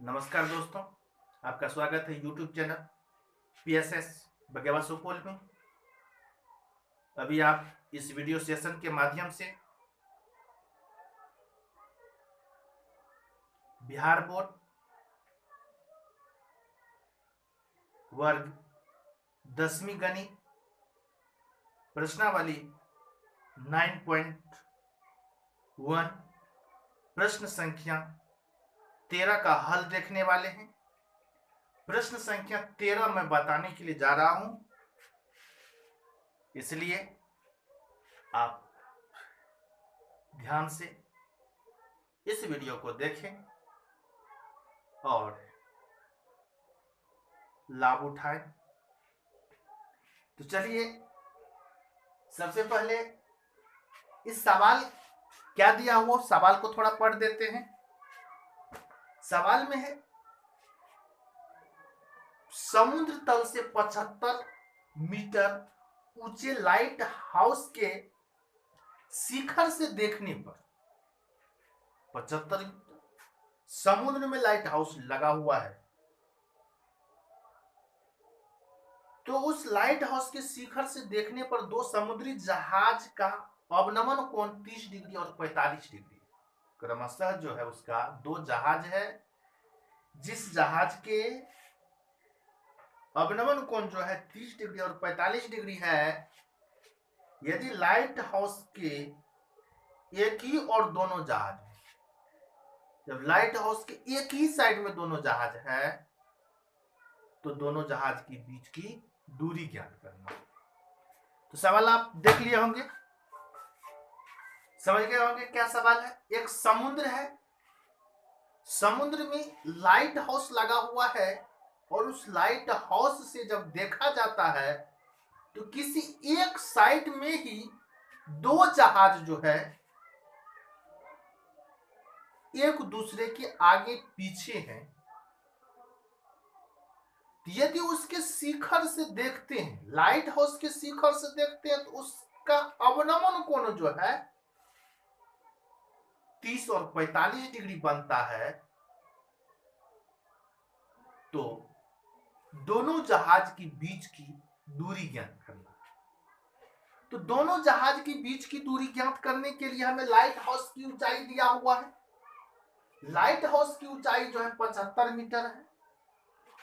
नमस्कार दोस्तों, आपका स्वागत है यूट्यूब चैनल पीएसएस बगेवा सुपौल में। अभी आप इस वीडियो सेशन के माध्यम से बिहार बोर्ड वर्ग 10वीं गणित प्रश्नावली 9.1 प्रश्न संख्या 13 का हल देखने वाले हैं। प्रश्न संख्या 13 मैं बताने के लिए जा रहा हूं, इसलिए आप ध्यान से इस वीडियो को देखें और लाभ उठाएं। तो चलिए सबसे पहले इस सवाल क्या दिया हुआ सवाल को थोड़ा पढ़ देते हैं। सवाल में है समुद्र तल से 75 मीटर ऊंचे लाइट हाउस के शिखर से देखने पर 75 मीटर समुद्र में लाइट हाउस लगा हुआ है, तो उस लाइट हाउस के शिखर से देखने पर दो समुद्री जहाज का अवनमन कोण 30 डिग्री और 45 डिग्री क्रमशः जो है उसका दो जहाज है, जिस जहाज के अवनमन कोण जो है 30 डिग्री और 45 डिग्री है। यदि लाइट हाउस के एक ही और दोनों जहाज, जब लाइट हाउस के एक ही साइड में दोनों जहाज है तो दोनों जहाज के बीच की दूरी ज्ञात करना। तो सवाल आप देख लिए होंगे, समझ गए होंगे क्या सवाल है। एक समुद्र है, समुद्र में लाइट हाउस लगा हुआ है और उस लाइट हाउस से जब देखा जाता है तो किसी एक साइड में ही दो जहाज जो है एक दूसरे के आगे पीछे हैं। यदि उसके शिखर से देखते हैं, लाइट हाउस के शिखर से देखते हैं, तो उसका अवनमन कोण जो है 30 और 45 डिग्री बनता है। तो दोनों जहाज के बीच की दूरी ज्ञात करना। तो दोनों जहाज के बीच की दूरी ज्ञात करने के लिए हमें लाइट हाउस की ऊंचाई दिया हुआ है। लाइट हाउस की ऊंचाई जो है 75 मीटर है।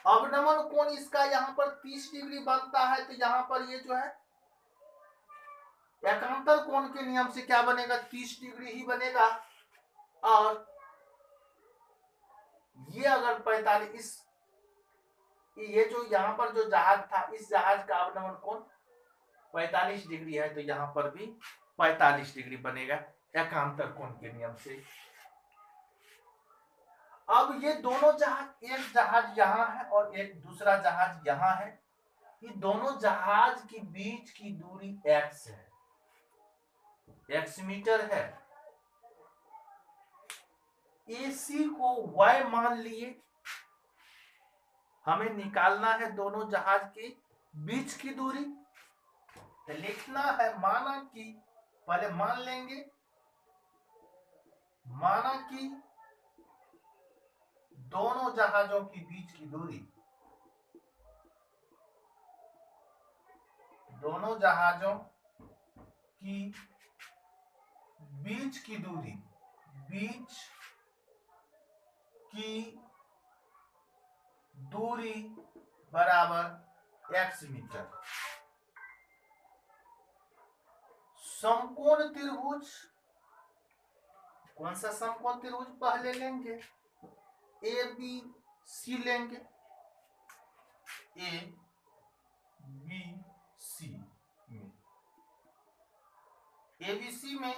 अवनमन कोण इसका यहां पर 30 डिग्री बनता है, तो यहां पर ये जो है एकांतर कोण के नियम से क्या बनेगा, 30 डिग्री ही बनेगा। और ये अगर 45, ये जो यहां पर जो जहाज था इस जहाज का अवनमन कोण 45 डिग्री है, तो यहां पर भी 45 डिग्री बनेगा एकांतर कोण के नियम से। अब ये दोनों जहाज, एक जहाज यहां है और एक दूसरा जहाज यहां है, ये दोनों जहाज के बीच की दूरी x है, x मीटर है। AC को y मान लिए, हमें निकालना है दोनों जहाज के बीच की दूरी। तो लिखना है, माना कि पहले मान लेंगे, माना कि दोनों जहाजों के बीच की दूरी, दोनों जहाजों की बीच की दूरी, बीच की दूरी बराबर x मीटर। समकोण त्रिभुज, कौन सा समकोण त्रिभुज पहले लेंगे, ABC लेंगे, ABC में, ABC में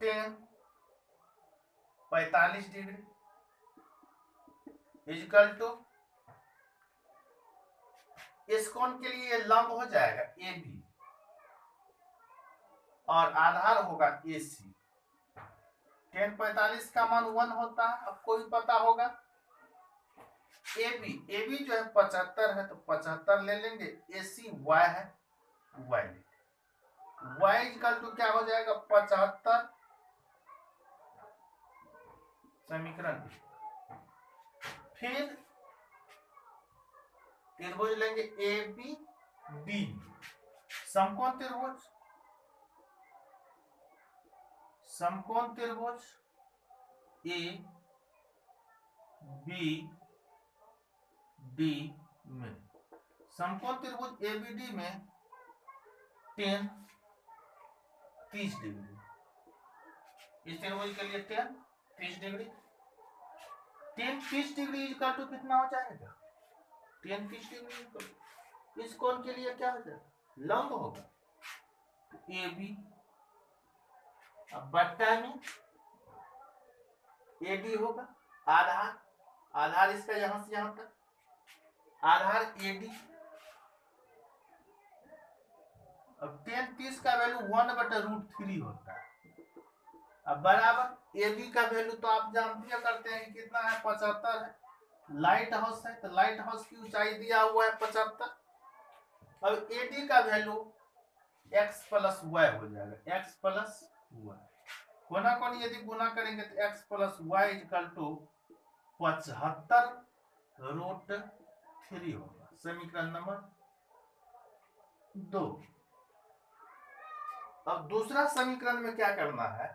tan 45 डिग्री इक्वल टू, इस कोण के लिए लंब हो जाएगा AB और आधार होगा AC। tan 45 का मान 1 होता है, आपको भी पता होगा। AB जो है 75 है, तो 75 ले लेंगे। AC Y है, Y ले, Y इक्वल टू क्या हो जाएगा 75 समीकरण फिर त्रिभुज लेंगे ए बी डी, समकोण त्रिभुज, समकोण त्रिभुज ए बी डी में, समकोण त्रिभुज ए बी डी में tan 30 डिग्री, इस त्रिभुज के लिए tan 30 degree, tan 30 degree equal to कितना हो जाएगा, tan 30 डिग्री इस कोण के लिए क्या हो जाएगा, लंब होगा, तो ए बी, अब बट्टा में ए डी होगा, आधार, आधार इसका यहां से यहां तक, आधार ए डी, अब tan 30 का वैल्यू 1/√3 होता है, अब बराबर ए बी का वैल्यू तो आप जानते करते हैं कि कितना है, 75 है, लाइट हाउस है तो लाइट हाउस की ऊंचाई दिया हुआ है 75, अब ए डी का वैल्यू x + y हो जाएगा, x + y, कोना कोनी यदि गुना करेंगे तो x + y = 75√3 होगा, समीकरण नंबर 2। अब दूसरा समीकरण में क्या करना है,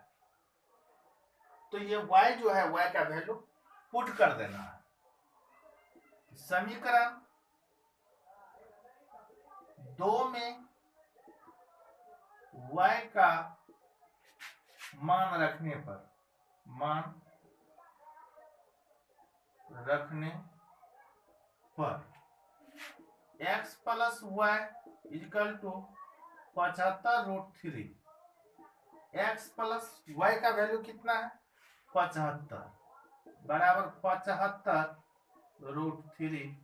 तो ये y जो है y का वैल्यू पुट कर देना है, समीकरण 2 में y का मान रखने पर, x + y = 75√3, x + y का वैल्यू कितना है 75 बराबर 75√3,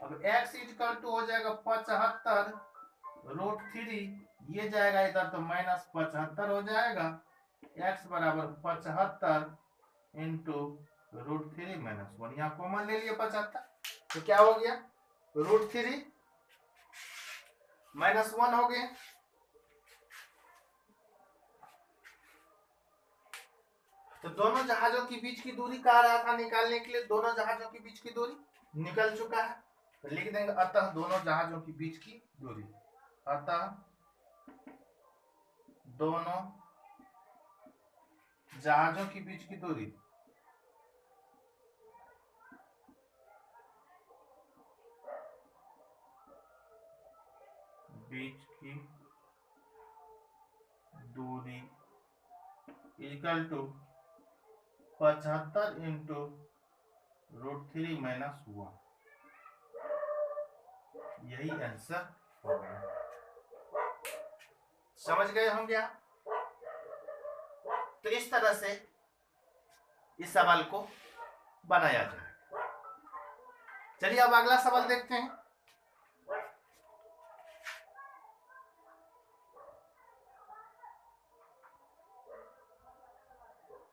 अब x = हो जाएगा 75√3, ये जाएगा इधर तो -75 हो जाएगा, x बराबर 75 × √3 - 1, यहाँ कॉमन ले लिए 75, तो क्या हो गया √3 - 1 हो गया, तो दोनों जहाजों के बीच की दूरी कहा रहा था निकालने के लिए, दोनों जहाजों के बीच की दूरी निकल चुका है, तो लिख देंगे अतः दोनों जहाजों के बीच की दूरी, अतः दोनों जहाजों के बीच की दूरी = 75 × √3 - 1, यही आंसर होगा। समझ गए होंगे आप? तो इस तरह से इस सवाल को बनाया जाए। चलिए अब अगला सवाल देखते हैं।